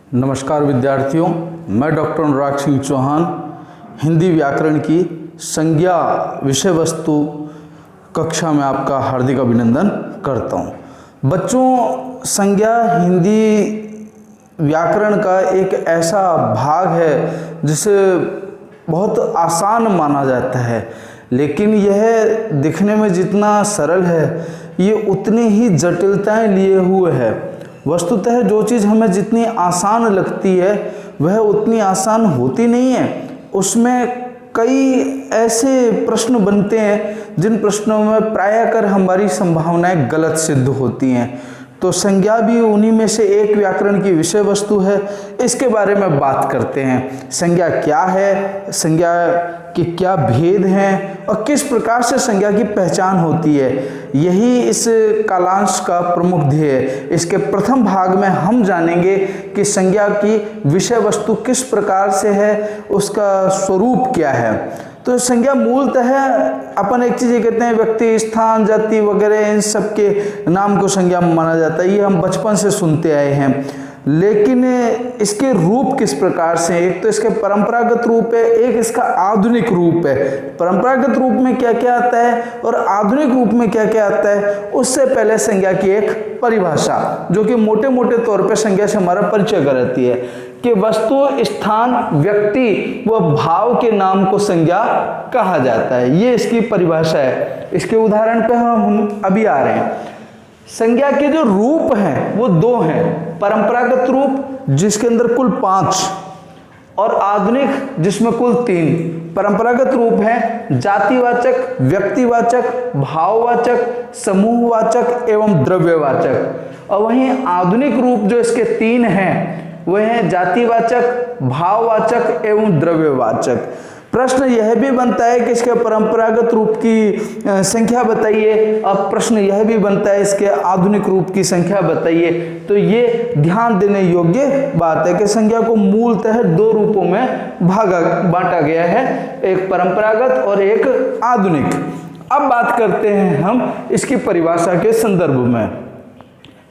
नमस्कार विद्यार्थियों, मैं डॉक्टर अनुराग सिंह चौहान हिंदी व्याकरण की संज्ञा विषय वस्तु कक्षा में आपका हार्दिक अभिनंदन करता हूं। बच्चों, संज्ञा हिंदी व्याकरण का एक ऐसा भाग है जिसे बहुत आसान माना जाता है, लेकिन यह दिखने में जितना सरल है ये उतनी ही जटिलताएं लिए हुए है। वस्तुतः जो चीज़ हमें जितनी आसान लगती है वह उतनी आसान होती नहीं है। उसमें कई ऐसे प्रश्न बनते हैं जिन प्रश्नों में प्रायः हमारी संभावनाएं गलत सिद्ध होती हैं। तो संज्ञा भी उन्हीं में से एक व्याकरण की विषय वस्तु है। इसके बारे में बात करते हैं। संज्ञा क्या है, संज्ञा के क्या भेद हैं और किस प्रकार से संज्ञा की पहचान होती है, यही इस कालांश का प्रमुख ध्येय है। इसके प्रथम भाग में हम जानेंगे कि संज्ञा की विषय वस्तु किस प्रकार से है, उसका स्वरूप क्या है। तो संज्ञा मूलतः अपन एक चीज़ ये कहते हैं, व्यक्ति, स्थान, जाति वगैरह इन सब के नाम को संज्ञा माना जाता है। ये हम बचपन से सुनते आए हैं। लेकिन इसके रूप किस प्रकार से, एक तो इसके परंपरागत रूप है, एक इसका आधुनिक रूप है। परंपरागत रूप में क्या क्या आता है और आधुनिक रूप में क्या क्या आता है, उससे पहले संज्ञा की एक परिभाषा जो कि मोटे मोटे तौर पर संज्ञा से हमारा परिचय कराती है कि वस्तु, स्थान, व्यक्ति व भाव के नाम को संज्ञा कहा जाता है। ये इसकी परिभाषा है। इसके उदाहरण पे हम अभी आ रहे हैं। संज्ञा के जो रूप हैं वो दो हैं, परंपरागत रूप जिसके अंदर कुल 5 और आधुनिक जिसमें कुल 3। परंपरागत रूप है जातिवाचक, व्यक्तिवाचक, भाववाचक, समूहवाचक एवं द्रव्यवाचक। और वहीं आधुनिक रूप जो इसके 3 हैं वह है जातिवाचक, भाववाचक एवं द्रव्यवाचक। प्रश्न यह भी बनता है कि इसके परंपरागत रूप की संख्या बताइए। अब प्रश्न यह भी बनता है इसके आधुनिक रूप की संख्या बताइए। तो ये ध्यान देने योग्य बात है कि संज्ञा को मूलतः 2 रूपों में बांटा गया है, एक परंपरागत और एक आधुनिक। अब बात करते हैं हम इसकी परिभाषा के संदर्भ में।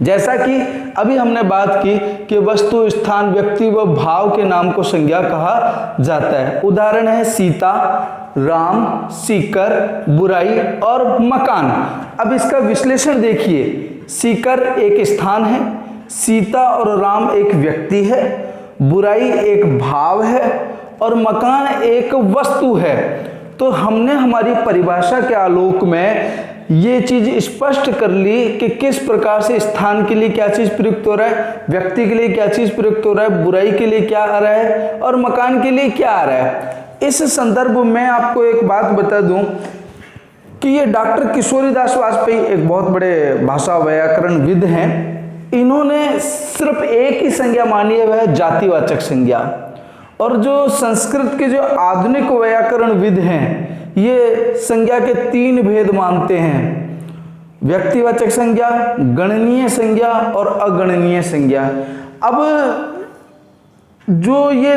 जैसा कि अभी हमने बात की कि वस्तु, स्थान, व्यक्ति व भाव के नाम को संज्ञा कहा जाता है। उदाहरण है सीता, राम, सीकर, बुराई और मकान। अब इसका विश्लेषण देखिए। सीकर एक स्थान है, सीता और राम एक व्यक्ति है, बुराई एक भाव है और मकान एक वस्तु है। तो हमने हमारी परिभाषा के आलोक में ये चीज स्पष्ट कर ली कि किस प्रकार से स्थान के लिए क्या चीज प्रयुक्त हो रहा है, व्यक्ति के लिए क्या चीज प्रयुक्त हो रहा है, बुराई के लिए क्या आ रहा है और मकान के लिए क्या आ रहा है। इस संदर्भ में आपको एक बात बता दूं कि ये डॉक्टर किशोरीदास वाजपेयी एक बहुत बड़े भाषा व्याकरणविद हैं। इन्होंने सिर्फ एक ही संज्ञा मानी है, वह है जातिवाचक संज्ञा। और जो संस्कृत के जो आधुनिक व्याकरणविद हैं ये संज्ञा के 3 भेद मानते हैं, व्यक्तिवाचक संज्ञा, गणनीय संज्ञा और अगणनीय संज्ञा। अब जो ये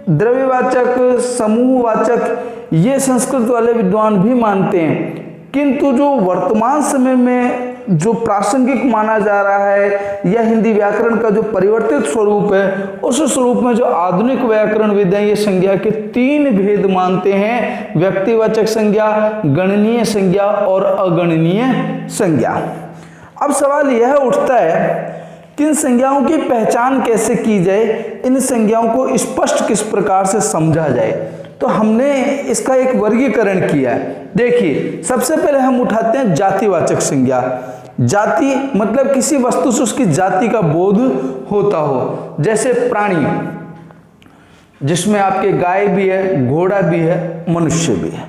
द्रव्यवाचक, समूहवाचक ये संस्कृत वाले विद्वान भी मानते हैं, किंतु जो वर्तमान समय में जो प्रासंगिक माना जा रहा है या हिंदी व्याकरण का जो परिवर्तित स्वरूप है, उस स्वरूप में जो आधुनिक व्याकरणविद हैं ये संज्ञा के 3 भेद मानते हैं, व्यक्तिवाचक संज्ञा, गणनीय संज्ञा और अगणनीय संज्ञा। अब सवाल यह उठता है कि इन संज्ञाओं की पहचान कैसे की जाए, इन संज्ञाओं को स्पष्ट किस प्रकार से समझा जाए। तो हमने इसका एक वर्गीकरण किया है। देखिए, सबसे पहले हम उठाते हैं जातिवाचक संज्ञा। जाति मतलब किसी वस्तु से उसकी जाति का बोध होता हो, जैसे प्राणी जिसमें आपके गाय भी है, घोड़ा भी है, मनुष्य भी है,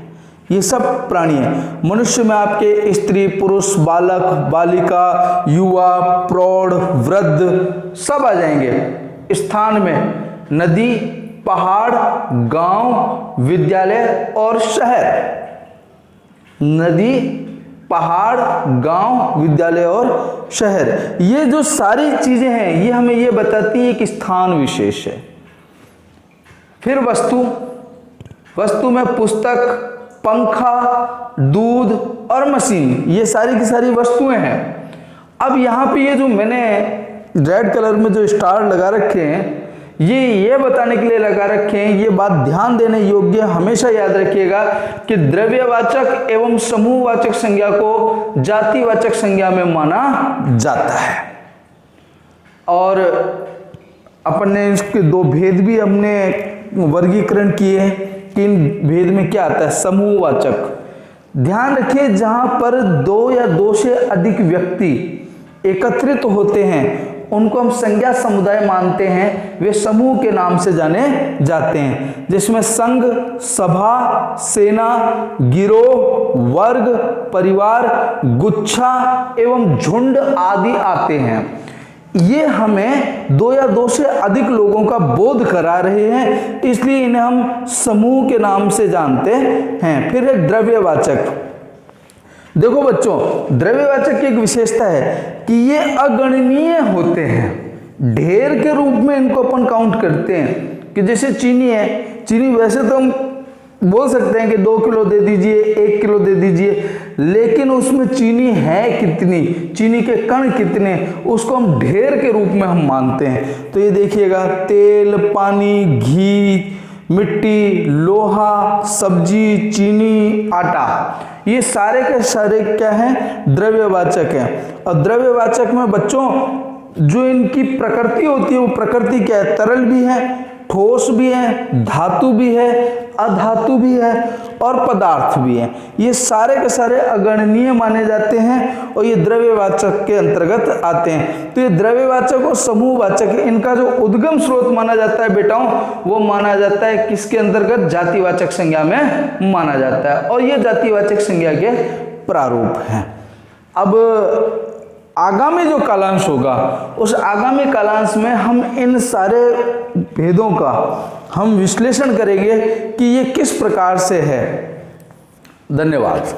ये सब प्राणी है। मनुष्य में आपके स्त्री, पुरुष, बालक, बालिका, युवा, प्रौढ़, वृद्ध सब आ जाएंगे। स्थान में नदी, पहाड़, गांव, विद्यालय और शहर। नदी, पहाड़, गांव, विद्यालय और शहर, ये जो सारी चीजें हैं ये हमें ये बताती है कि स्थान विशेष है। फिर वस्तु में पुस्तक, पंखा, दूध और मशीन, ये सारी की सारी वस्तुएं हैं। अब यहाँ पे ये जो मैंने रेड कलर में जो स्टार लगा रखे हैं ये बताने के लिए लगा रखे हैं, ये बात ध्यान देने योग्य, हमेशा याद रखिएगा कि द्रव्यवाचक एवं समूहवाचक संज्ञा को जातिवाचक संज्ञा में माना जाता है। और अपन ने इसके दो भेद भी हमने वर्गीकरण किए कि इन भेद में क्या आता है। समूहवाचक, ध्यान रखिए जहां पर दो या दो से अधिक व्यक्ति एकत्रित होते हैं उनको हम संज्ञा समुदाय मानते हैं, वे समूह के नाम से जाने जाते हैं, जिसमें संघ, सभा, सेना, गिरोह, वर्ग, परिवार, गुच्छा एवं झुंड आदि आते हैं। ये हमें दो या दो से अधिक लोगों का बोध करा रहे हैं, इसलिए इन्हें हम समूह के नाम से जानते हैं। फिर है द्रव्यवाचक। देखो बच्चों, द्रव्यवाचक की एक विशेषता है कि ये अगणनीय होते हैं, ढेर के रूप में इनको अपन काउंट करते हैं। कि जैसे चीनी है, चीनी वैसे तो हम बोल सकते हैं कि 2 किलो दे दीजिए, 1 किलो दे दीजिए, लेकिन उसमें चीनी है कितनी, चीनी के कण कितने, उसको हम ढेर के रूप में हम मानते हैं। तो ये देखिएगा, तेल, पानी, घी, मिट्टी, लोहा, सब्जी, चीनी, आटा, ये सारे के सारे क्या हैं, द्रव्यवाचक हैं। और द्रव्यवाचक में बच्चों जो इनकी प्रकृति होती है वो प्रकृति क्या है, तरल भी है, ठोस भी है, धातु भी है, अधातु भी है और पदार्थ भी है। ये सारे के सारे अगणनीय माने जाते हैं और ये द्रव्यवाचक के अंतर्गत आते हैं। तो ये द्रव्यवाचक और समूहवाचक, इनका जो उद्गम स्रोत माना जाता है बेटाओं, वो माना जाता है किसके अंतर्गत, जातिवाचक संज्ञा में माना जाता है। और ये जातिवाचक संज्ञा के प्रारूप हैं। अब आगामी जो कालांश होगा, उस आगामी कालांश में हम इन सारे भेदों का हम विश्लेषण करेंगे कि ये किस प्रकार से है। धन्यवाद।